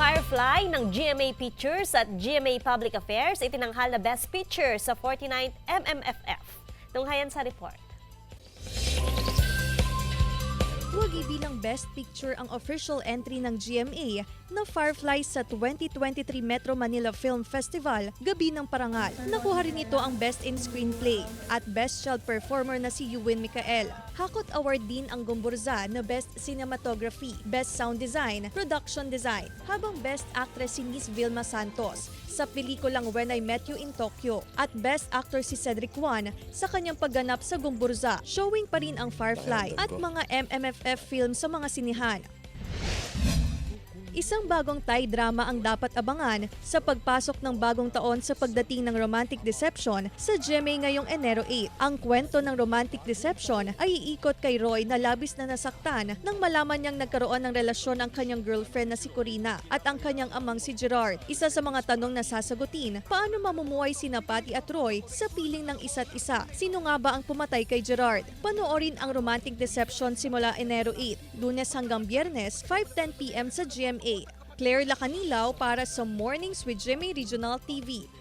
Firefly ng GMA Pictures at GMA Public Affairs itinanghal na Best Picture sa 49th MMFF. Tunghayan sa report. Wagi bilang Best Picture ang official entry ng GMA na Firefly sa 2023 Metro Manila Film Festival, Gabi ng Parangal. Nakuha rin ito ang Best in Screenplay at Best Child Performer na si Ewan Micael. Hakot Award din ang Gumburza na Best Cinematography, Best Sound Design, Production Design, habang Best Actress si Miss Vilma Santos sa pelikulang When I Met You in Tokyo at Best Actor si Cedric Juan sa kanyang pagganap sa Gumburza. Showing pa rin ang Firefly at mga MMFF films sa mga sinihan. Isang bagong Thai drama ang dapat abangan sa pagpasok ng bagong taon sa pagdating ng Romantic Deception sa GMA ngayong Enero 8. Ang kwento ng Romantic Deception ay iikot kay Roy na labis na nasaktan nang malaman niyang nagkaroon ng relasyon ang kanyang girlfriend na si Corina at ang kanyang amang si Gerard. Isa sa mga tanong na sasagutin, paano mamumuhay sina Patty at Roy sa piling ng isa't isa? Sino nga ba ang pumatay kay Gerard? Panoorin ang Romantic Deception simula Enero 8, Lunes hanggang Biyernes, 5:10 p.m. sa GMA. Claire Lacanilaw para sa Mornings with GMA Regional TV.